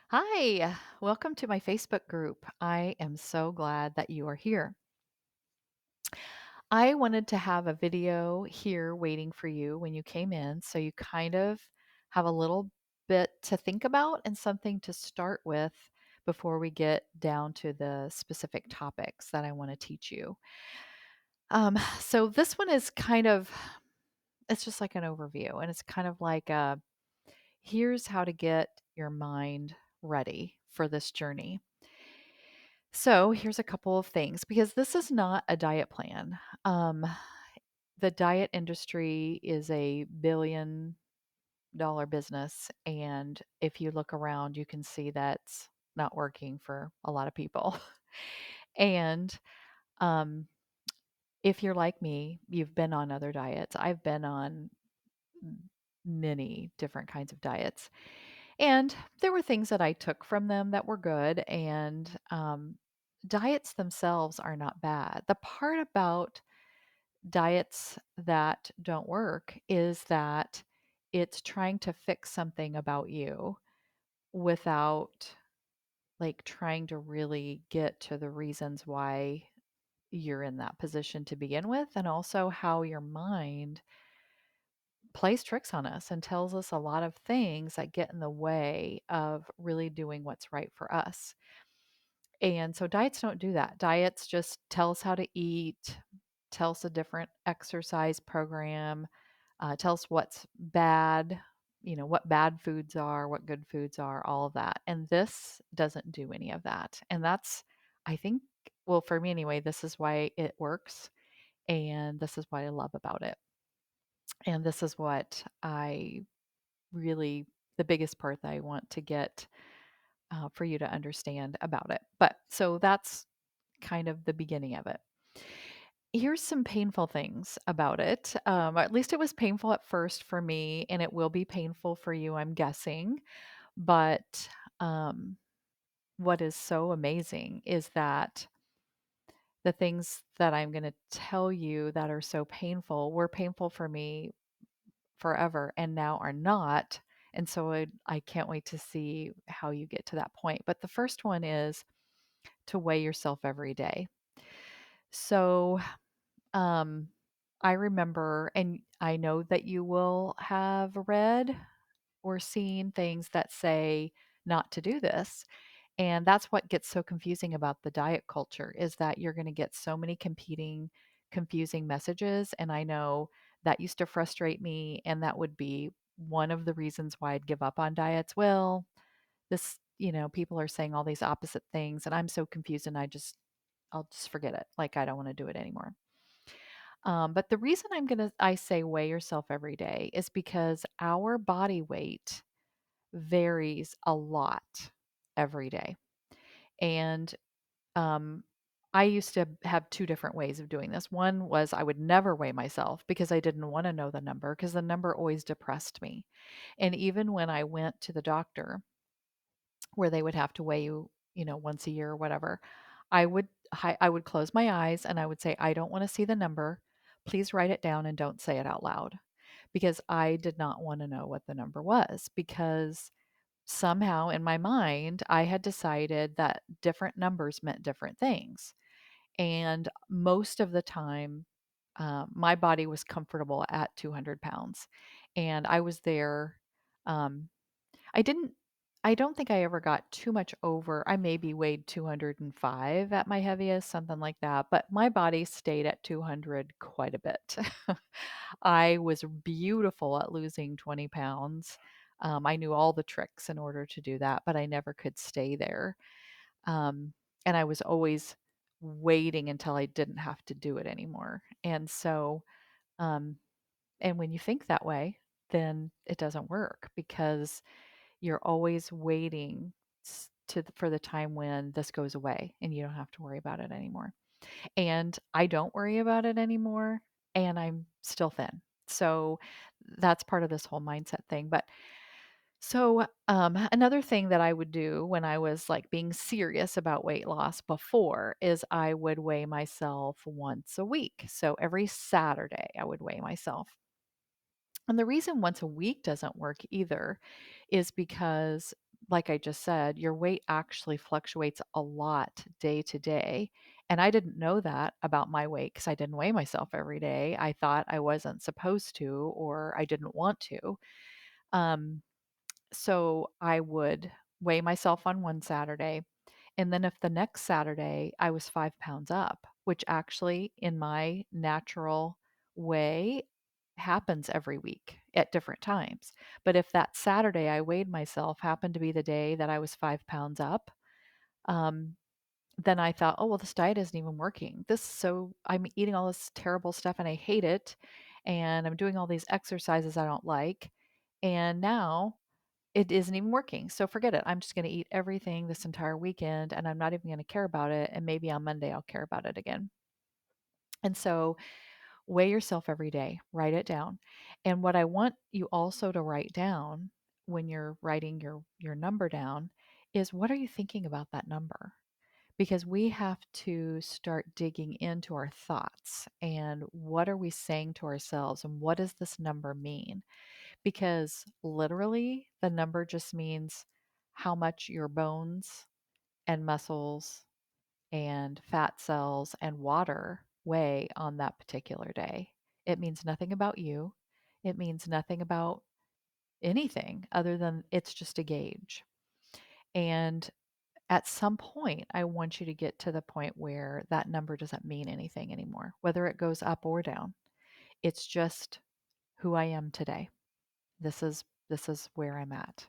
Hi, welcome to my Facebook group. I am so glad that you are here. I wanted to have a video here waiting for you when you came in so you kind of have a little bit to think about and something to start with before we get down to the specific topics that I want to teach you. So this one is it's just like an overview, and it's kind of like here's how to get your mind ready for this journey. So here's a couple of things because this is not a diet plan. Um, the diet industry is a $1 billion business. And if you look around, you can see that's not working for a lot of people. and um, if you're like me, you've been on other diets. I've been on many different kinds of diets. And there were things that I took from them that were good. And diets themselves are not bad. The part about diets that don't work is that it's trying to fix something about you without like trying to really get to the reasons why you're in that position to begin with, and also how your mind plays tricks on us and tells us a lot of things that get in the way of really doing what's right for us. And so diets don't do that. Diets just tell us how to eat, tell us a different exercise program, tell us what's bad, what bad foods are, what good foods are, all of that. And this doesn't do any of that. And that's, I think, well, for me anyway, this is why it works. And this is what I love about it. And this is what I really, the biggest part that I want to get for you to understand about it. But so that's kind of the beginning of it. Here's some painful things about it. Or at least it was painful at first for me, and it will be painful for you, I'm guessing. But um, what is so amazing is that the things that I'm going to tell you that are so painful were painful for me forever and now are not. And so I can't wait to see how you get to that point. But the first one is to weigh yourself every day. So Um, I remember, and I know that you will have read or seen things that say not to do this. And that's what gets so confusing about the diet culture is that you're going to get so many competing, confusing messages. And I know that used to frustrate me. And that would be one of the reasons why I'd give up on diets. Well, people are saying all these opposite things, and I'm so confused, and I'll just forget it. Like, I don't want to do it anymore. But the reason I say weigh yourself every day is because our body weight varies a lot every day. And um, I used to have two different ways of doing this. One was I would never weigh myself because I didn't want to know the number because the number always depressed me. And even when I went to the doctor, where they would have to weigh you, once a year or whatever, I would close my eyes and I would say, "I don't want to see the number. Please write it down and don't say it out loud." Because I did not want to know what the number was because somehow in my mind I had decided that different numbers meant different things. And most of the time, my body was comfortable at 200 pounds. And I was there. Um, I didn't I don't think I ever got too much over. I maybe weighed 205 at my heaviest, something like that, but my body stayed at 200 quite a bit. I was beautiful at losing 20 pounds. I knew all the tricks in order to do that, but I never could stay there. Um, and I was always waiting until I didn't have to do it anymore. And so, um, and when you think that way, then it doesn't work because you're always waiting for the time when this goes away and you don't have to worry about it anymore. And I don't worry about it anymore, and I'm still thin. So that's part of this whole mindset thing. But another thing that I would do when I was like being serious about weight loss before is I would weigh myself once a week. So every Saturday, I would weigh myself. And the reason once a week doesn't work either is because like I just said, your weight actually fluctuates a lot day to day. And I didn't know that about my weight because I didn't weigh myself every day. I thought I wasn't supposed to, or I didn't want to. Um, so I would weigh myself on one Saturday. And then if the next Saturday I was 5 pounds up, which actually in my natural way happens every week at different times. But if that Saturday I weighed myself happened to be the day that I was 5 pounds up, um, then I thought, oh, well, this diet isn't even working. I'm eating all this terrible stuff and I hate it. And I'm doing all these exercises I don't like. And now it isn't even working. So forget it. I'm just going to eat everything this entire weekend and I'm not even going to care about it. And maybe on Monday I'll care about it again. And so weigh yourself every day, write it down. And what I want you also to write down when you're writing your number down is, what are you thinking about that number? Because we have to start digging into our thoughts and what are we saying to ourselves and what does this number mean? Because literally, the number just means how much your bones and muscles and fat cells and water weigh on that particular day. It means nothing about you. It means nothing about anything other than it's just a gauge. And at some point, I want you to get to the point where that number doesn't mean anything anymore, whether it goes up or down. It's just who I am today. This is where I'm at.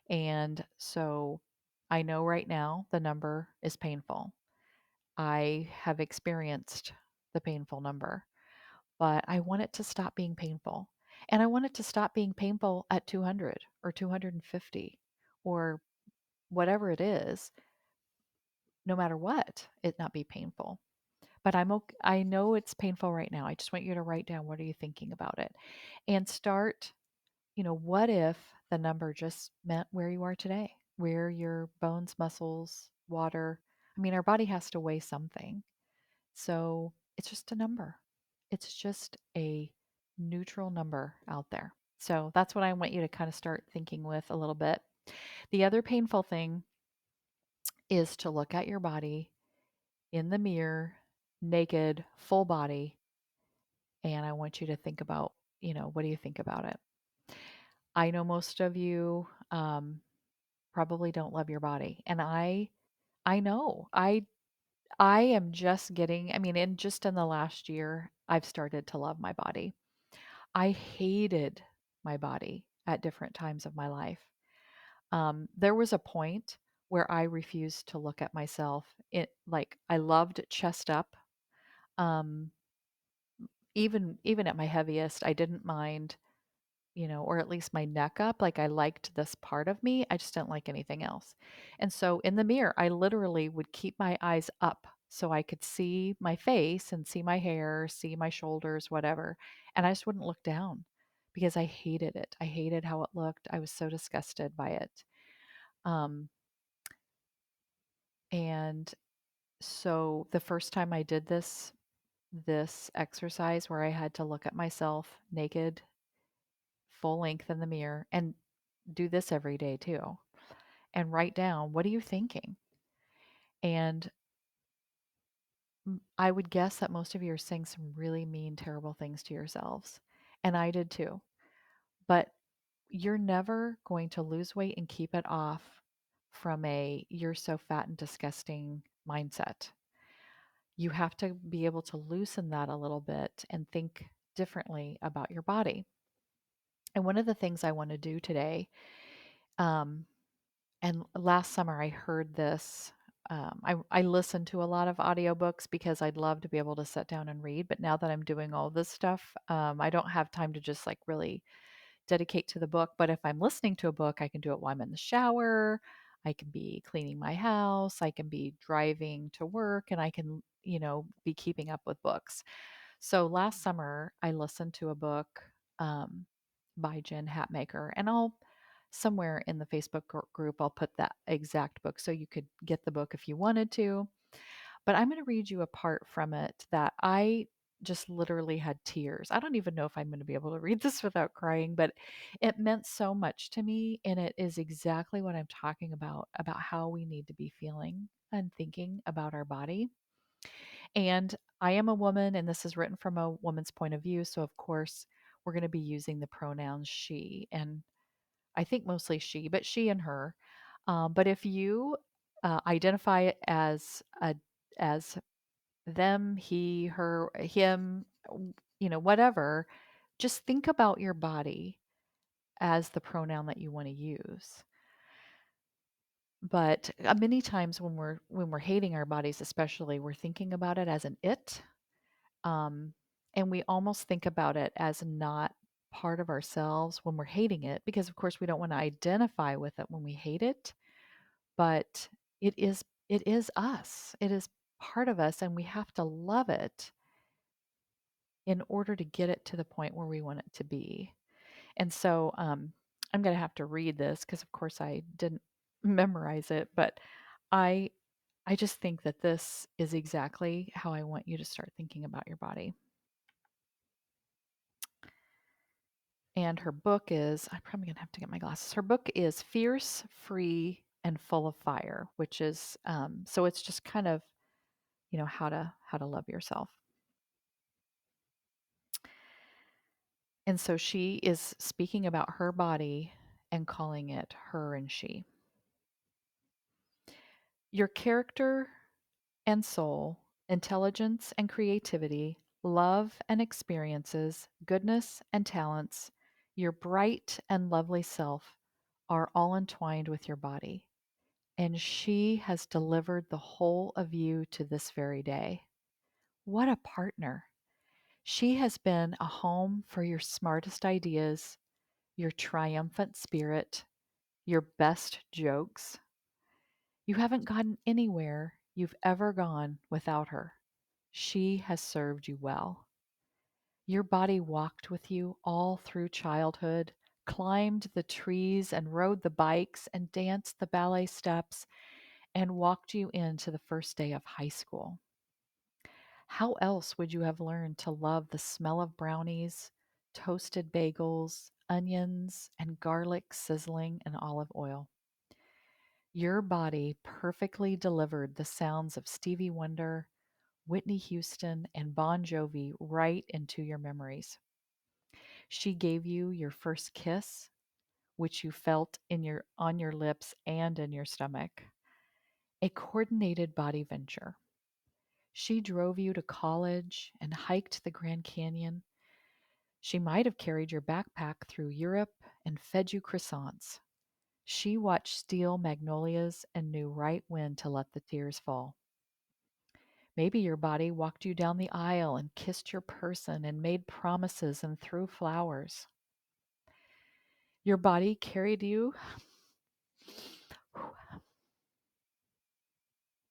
And so I know right now the number is painful. I have experienced the painful number, but I want it to stop being painful. And I want it to stop being painful at 200 or 250 or whatever it is, no matter what, it not be painful. But I'm okay. I know it's painful right now. I just want you to write down, what are you thinking about it? And start, what if the number just meant where you are today, where your bones, muscles, water, I mean, our body has to weigh something. So it's just a number. It's just a neutral number out there. So that's what I want you to kind of start thinking with a little bit. The other painful thing is to look at your body in the mirror, naked, full body, and I want you to think about, what do you think about it? I know most of you probably don't love your body, and I know I am just getting. I mean, in the last year, I've started to love my body. I hated my body at different times of my life. There was a point where I refused to look at myself. Like I loved chest up. Um, even at my heaviest, I didn't mind, or at least my neck up. Like I liked this part of me. I just didn't like anything else. And so in the mirror, I literally would keep my eyes up so I could see my face and see my hair, see my shoulders, whatever. And I just wouldn't look down because I hated it. I hated how it looked. I was so disgusted by it. Um, and so the first time I did this exercise where I had to look at myself naked, full length in the mirror, and do this every day too, and write down, what are you thinking? And I would guess that most of you are saying some really mean, terrible things to yourselves. And I did too. But you're never going to lose weight and keep it off from a you're so fat and disgusting mindset. You have to be able to loosen that a little bit and think differently about your body. And one of the things I want to do today, um, and last summer I heard this. I listen to a lot of audiobooks because I'd love to be able to sit down and read. But now that I'm doing all this stuff, I don't have time to just like really dedicate to the book. But if I'm listening to a book, I can do it while I'm in the shower. I can be cleaning my house. I can be driving to work and I can, be keeping up with books. So last summer, I listened to a book um, by Jen Hatmaker, and I'll somewhere in the Facebook group, I'll put that exact book so you could get the book if you wanted to. But I'm going to read you a part from it that I just literally had tears. I don't even know if I'm going to be able to read this without crying, but it meant so much to me. And it is exactly what I'm talking about how we need to be feeling and thinking about our body. And I am a woman, and this is written from a woman's point of view. So, of course, we're going to be using the pronouns she, and I think mostly she, but she and her. But if you identify it as them, he, her, him, whatever, just think about your body as the pronoun that you want to use. But many times when we're hating our bodies, especially, we're thinking about it as an it, um, and we almost think about it as not part of ourselves when we're hating it, because of course we don't want to identify with it when we hate it. But it is us. It is part of us, and we have to love it in order to get it to the point where we want it to be. And so I'm going to have to read this because, of course, I didn't memorize it, but I I just think that this is exactly how I want you to start thinking about your body. And her book is, I'm probably going to have to get my glasses. Her book is Fierce, Free, and Full of Fire, which is so it's just kind of, how to love yourself. And so she is speaking about her body and calling it her and she. Your character and soul, intelligence and creativity, love and experiences, goodness and talents, your bright and lovely self are all entwined with your body. And she has delivered the whole of you to this very day. What a partner! She has been a home for your smartest ideas, your triumphant spirit, your best jokes. You haven't gotten anywhere you've ever gone without her. She has served you well. Your body walked with you all through childhood, climbed the trees and rode the bikes and danced the ballet steps and walked you into the first day of high school. How else would you have learned to love the smell of brownies, toasted bagels, onions, and garlic sizzling in olive oil? Your body perfectly delivered the sounds of Stevie Wonder, Whitney Houston, and Bon Jovi right into your memories. She gave you your first kiss, which you felt on your lips and in your stomach. A coordinated body venture. She drove you to college and hiked the Grand Canyon. She might have carried your backpack through Europe and fed you croissants. She watched steel magnolias and knew right when to let the tears fall. Maybe your body walked you down the aisle and kissed your person and made promises and threw flowers. Your body carried you.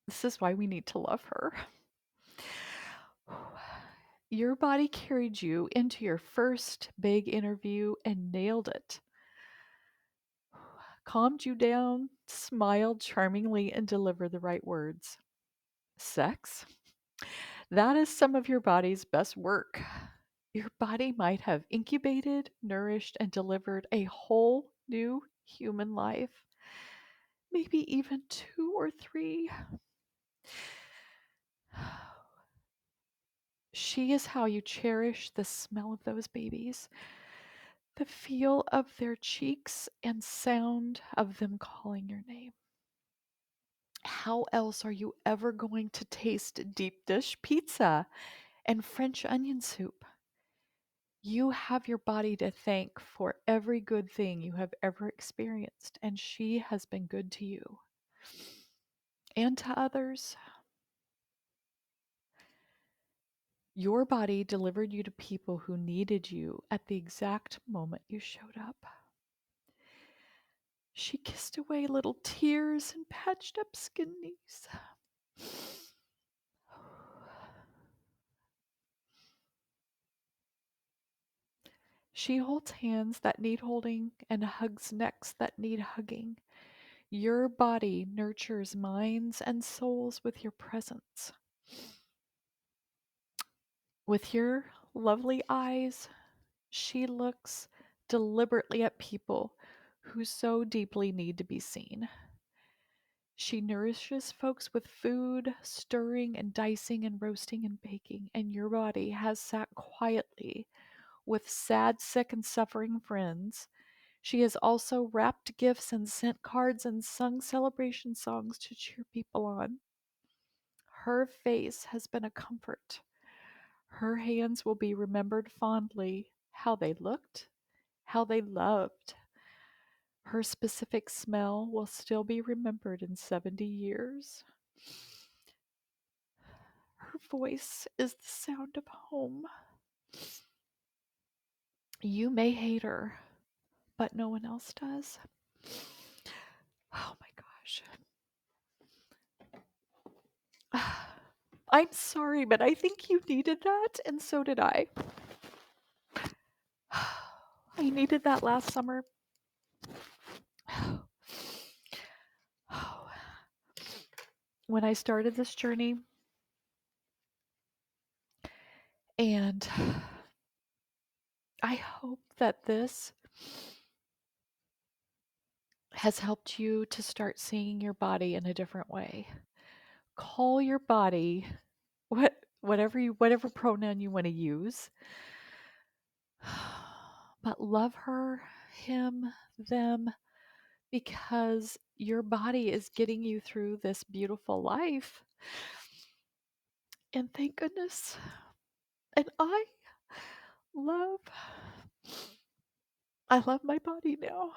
This is why we need to love her. Your body carried you into your first big interview and nailed it. Calmed you down, smiled charmingly, and delivered the right words. Sex? That is some of your body's best work. Your body might have incubated, nourished, and delivered a whole new human life, maybe even two or three. She is how you cherish the smell of those babies, the feel of their cheeks, and sound of them calling your name. How else are you ever going to taste deep dish pizza and French onion soup? You have your body to thank for every good thing you have ever experienced, and she has been good to you and to others. Your body delivered you to people who needed you at the exact moment you showed up. She kissed away little tears and patched up skin knees. She holds hands that need holding and hugs necks that need hugging. Your body nurtures minds and souls with your presence. With your lovely eyes, she looks deliberately at people who so deeply need to be seen. She nourishes folks with food, stirring and dicing and roasting and baking, and your body has sat quietly with sad, sick, and suffering friends. She has also wrapped gifts and sent cards and sung celebration songs to cheer people on. Her face has been a comfort. Her hands will be remembered fondly, how they looked, how they loved. Her specific smell will still be remembered in 70 years. Her voice is the sound of home. You may hate her, but no one else does. Oh my gosh. I'm sorry, but I think you needed that, and so did I. I needed that last summer. When I started this journey, and I hope that this has helped you to start seeing your body in a different way. Call your body whatever pronoun you want to use. But love her, him, them, because your body is getting you through this beautiful life. And thank goodness. And love I love my body now.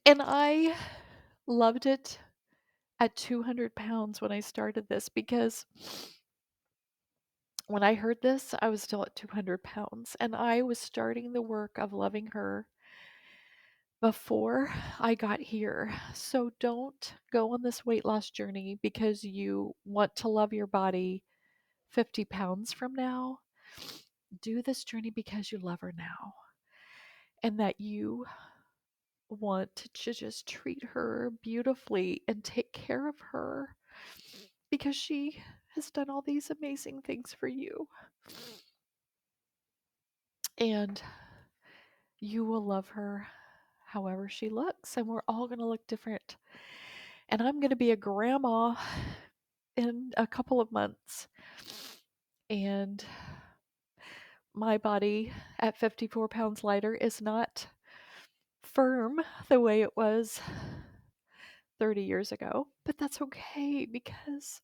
And I loved it at 200 pounds when I started this because when I heard this, I was still at 200 pounds and I was starting the work of loving her before I got here. So don't go on this weight loss journey because you want to love your body 50 pounds from now. Do this journey because you love her now and that you want to just treat her beautifully and take care of her because she has done all these amazing things for you. And you will love her however she looks, and we're all going to look different. And I'm going to be a grandma in a couple of months. And my body at 54 pounds lighter is not firm the way it was 30 years ago, but that's okay because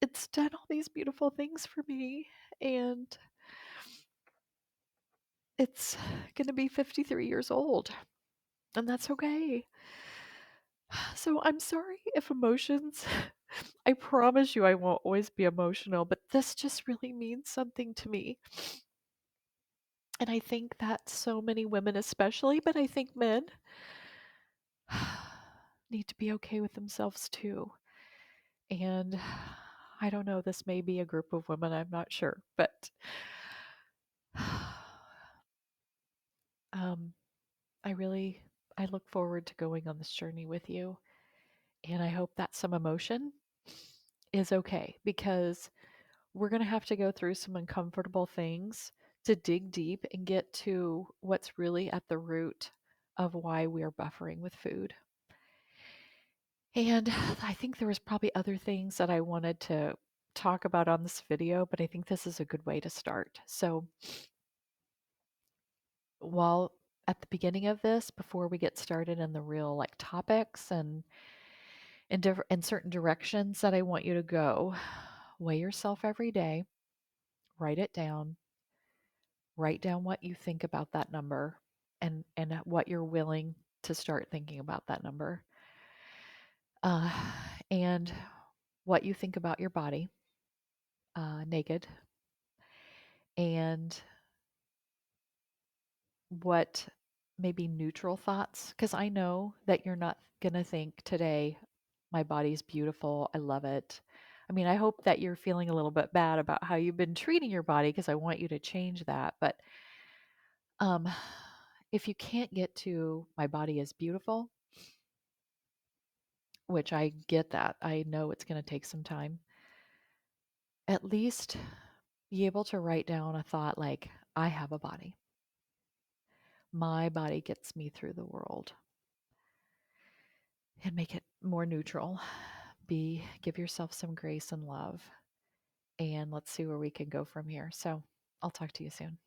it's done all these beautiful things for me. And it's going to be 53 years old, and that's okay. So I'm sorry if emotions, I promise you I won't always be emotional, but this just really means something to me. And I think that so many women, especially, but I think men need to be okay with themselves too. And I don't know, this may be a group of women, I'm not sure, but um, I look forward to going on this journey with you. And I hope that some emotion is okay because we're going to have to go through some uncomfortable things to dig deep and get to what's really at the root of why we are buffering with food. And I think there was probably other things that I wanted to talk about on this video, but I think this is a good way to start. So, while at the beginning of this, before we get started in the real like topics and in certain directions that I want you to go, weigh yourself every day, write it down, write down what you think about that number and what you're willing to start thinking about that number, uh, and what you think about your body naked, and what maybe neutral thoughts, because I know that you're not going to think today, my body's beautiful, I love it. I mean, I hope that you're feeling a little bit bad about how you've been treating your body because I want you to change that. But um, if you can't get to my body is beautiful, which I get that, I know it's going to take some time, at least be able to write down a thought like, I have a body. My body gets me through the world, and make it more neutral. Give yourself some grace and love, and let's see where we can go from here. So I'll talk to you soon.